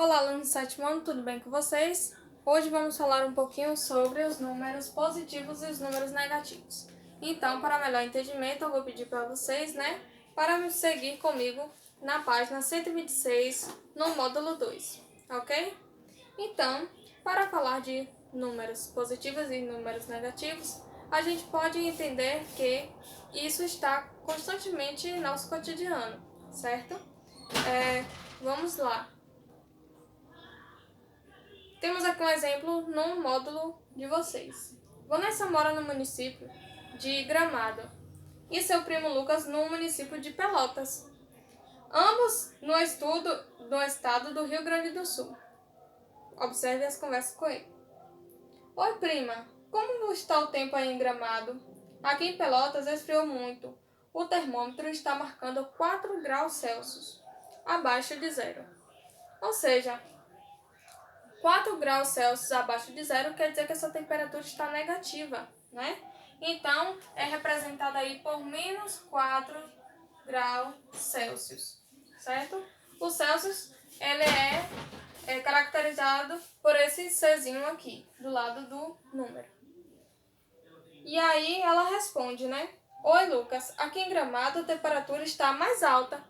Olá, alunos do sétimo ano, tudo bem com vocês? Hoje vamos falar um pouquinho sobre os números positivos e os números negativos. Então, para melhor entendimento, eu vou pedir para vocês, para me seguir comigo na página 126, no módulo 2, ok? Então, para falar de números positivos e números negativos, a gente pode entender que isso está constantemente em nosso cotidiano, certo? Vamos lá. Temos aqui um exemplo no módulo de vocês. Vanessa mora no município de Gramado e seu primo Lucas no município de Pelotas, ambos no estado do Rio Grande do Sul. Observe as conversas com ele. Oi, prima, como está o tempo aí em Gramado? Aqui em Pelotas esfriou muito. O termômetro está marcando 4 graus Celsius, abaixo de zero. Ou seja, 4 graus Celsius abaixo de zero quer dizer que essa temperatura está negativa, né? Então, é representada aí por menos 4 graus Celsius, certo? O Celsius, ele é caracterizado por esse Czinho aqui, do lado do número. E aí, ela responde, né? Oi, Lucas, aqui em Gramado a temperatura está mais alta,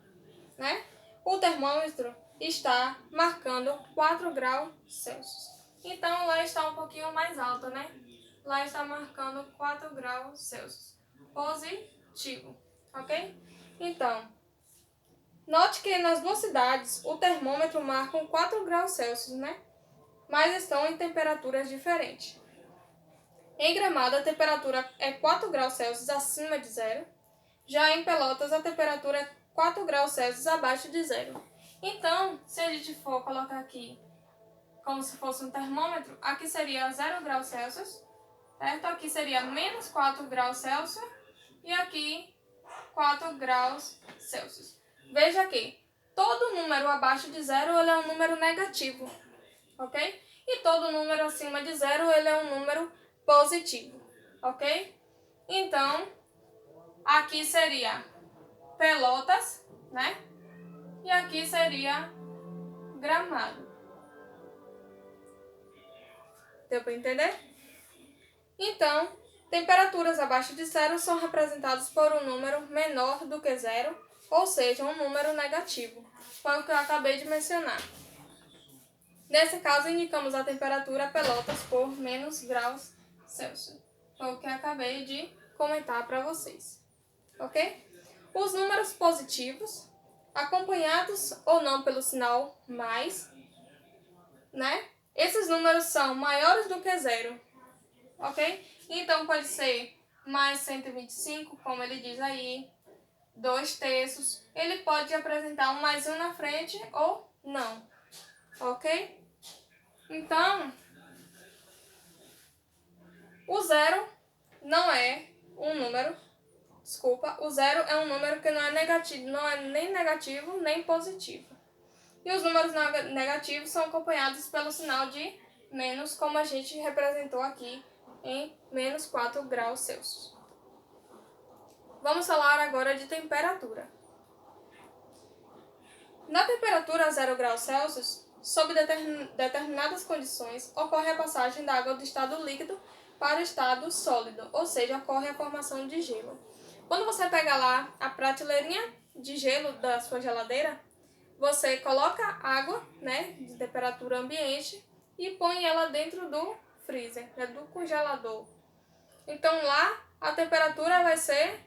né? O termômetro está marcando 4 graus Celsius. Então, lá está um pouquinho mais alta, né? Lá está marcando 4 graus Celsius. Positivo, ok? Então, note que nas duas cidades o termômetro marca 4 graus Celsius, né? Mas estão em temperaturas diferentes. Em Gramado, a temperatura é 4 graus Celsius acima de zero. Já em Pelotas, a temperatura é 4 graus Celsius abaixo de zero. Então, se a gente for colocar aqui como se fosse um termômetro, aqui seria 0 graus Celsius, certo? Aqui seria menos 4 graus Celsius e aqui 4 graus Celsius. Veja aqui, todo número abaixo de zero ele é um número negativo, ok? E todo número acima de zero ele é um número positivo, ok? Então, aqui seria Pelotas, né? E aqui seria Gramado. Deu para entender? Então, temperaturas abaixo de zero são representadas por um número menor do que zero, ou seja, um número negativo. Foi o que eu acabei de mencionar. Nesse caso, indicamos a temperatura Pelotas por menos graus Celsius. Foi o que eu acabei de comentar para vocês. Ok? Os números positivos, acompanhados ou não pelo sinal mais, né? Esses números são maiores do que zero, ok? Então, pode ser mais 125, como ele diz aí, 2/3. Ele pode apresentar um mais um na frente ou não, ok? Então, o zero não é um número, o zero é um número que não é negativo, não é nem negativo nem positivo. E os números negativos são acompanhados pelo sinal de menos, como a gente representou aqui em menos 4 graus Celsius. Vamos falar agora de temperatura. Na temperatura 0 graus Celsius, sob determinadas condições, ocorre a passagem da água do estado líquido para o estado sólido, ou seja, ocorre a formação de gelo. Quando você pega lá a prateleirinha de gelo da sua geladeira, você coloca água, né, de temperatura ambiente e põe ela dentro do freezer, do congelador. Então lá a temperatura vai ser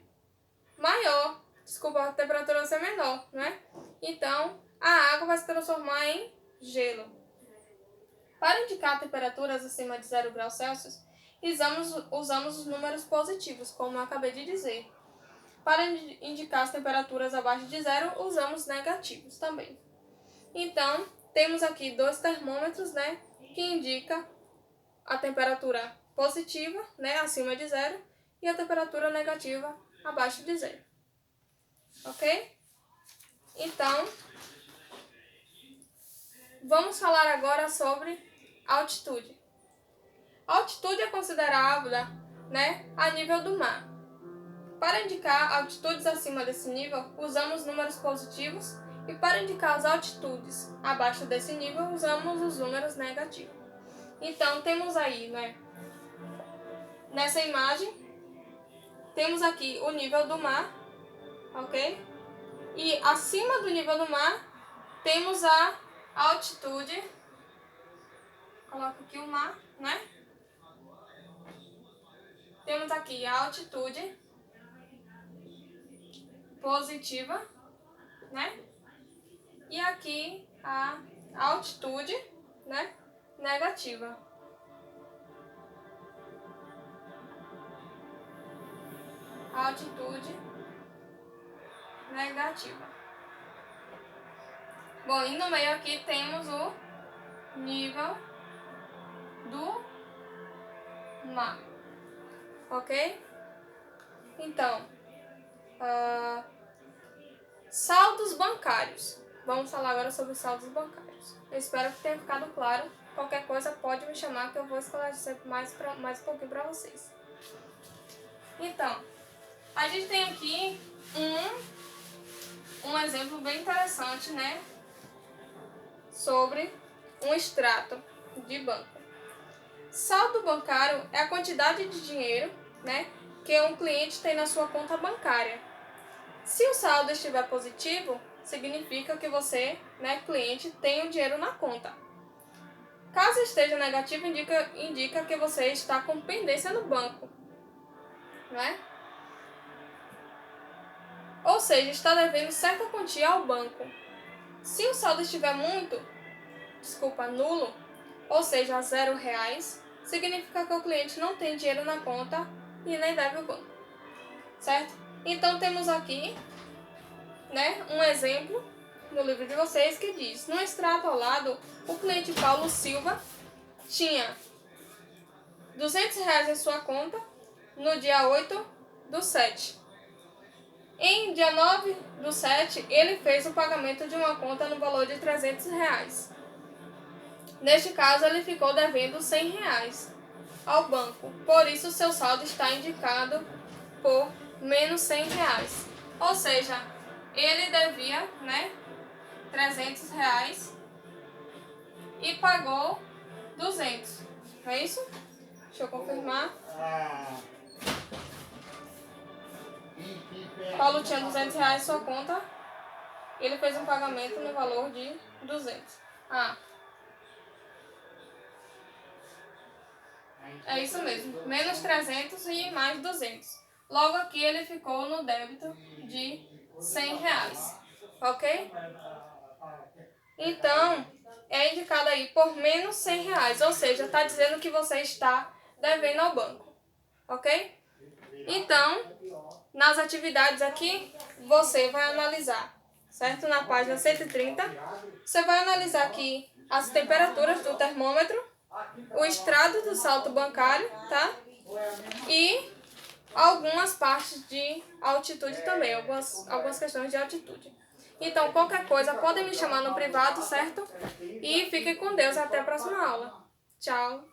maior, a temperatura vai ser menor, né? Então a água vai se transformar em gelo. Para indicar temperaturas acima de 0 graus Celsius, usamos os números positivos, como eu acabei de dizer. Para indicar as temperaturas abaixo de zero, usamos negativos também. Então, temos aqui dois termômetros, né, que indica a temperatura positiva, né, acima de zero, e a temperatura negativa abaixo de zero. Ok? Então, vamos falar agora sobre altitude. A altitude é considerada, né, a nível do mar. Para indicar altitudes acima desse nível, usamos números positivos E para indicar as altitudes abaixo desse nível, usamos os números negativos. Então, temos aí, né, nessa imagem, temos aqui o nível do mar, ok? E acima do nível do mar, temos a altitude, coloco aqui o mar, né? Temos aqui a altitude positiva, né? E aqui a altitude, né, negativa. Altitude negativa. Bom, e no meio aqui temos o nível do mar, ok? Então, saldos bancários. Vamos falar agora sobre saldos bancários. Eu espero que tenha ficado claro. Qualquer coisa pode me chamar que eu vou esclarecer mais um pouquinho para vocês. Então, a gente tem aqui um exemplo bem interessante, né, sobre um extrato de banco. Saldo bancário é a quantidade de dinheiro, né, que um cliente tem na sua conta bancária. Se o saldo estiver positivo, significa que você, né, cliente, tem o dinheiro na conta. Caso esteja negativo, indica que você está com pendência no banco, né? Ou seja, está devendo certa quantia ao banco. Se o saldo estiver nulo, ou seja, R$0, significa que o cliente não tem dinheiro na conta e nem deve ao banco, certo? Então temos aqui, né, um exemplo no livro de vocês que diz: no extrato ao lado, o cliente Paulo Silva tinha R$200 em sua conta no dia 8/7. Em dia 9/7, ele fez o pagamento de uma conta no valor de R$300. Neste caso, ele ficou devendo R$100 ao banco. Por isso, seu saldo está indicado por menos R$100. Ou seja, ele devia, né, R$300 e pagou 200. Não é isso? Deixa eu confirmar. Paulo tinha R$200 em sua conta. Ele fez um pagamento no valor de 200. É isso mesmo. Menos 300 e mais 200. Logo aqui ele ficou no débito de R$100. Ok? Então, é indicado aí por menos R$100. Ou seja, está dizendo que você está devendo ao banco. Ok? Então, nas atividades aqui, você vai analisar, certo? Na página 130, você vai analisar aqui as temperaturas do termômetro, o extrato do saldo bancário, tá? E algumas partes de altitude também, algumas questões de altitude. Então, qualquer coisa, podem me chamar no privado, certo? E fiquem com Deus, até a próxima aula. Tchau!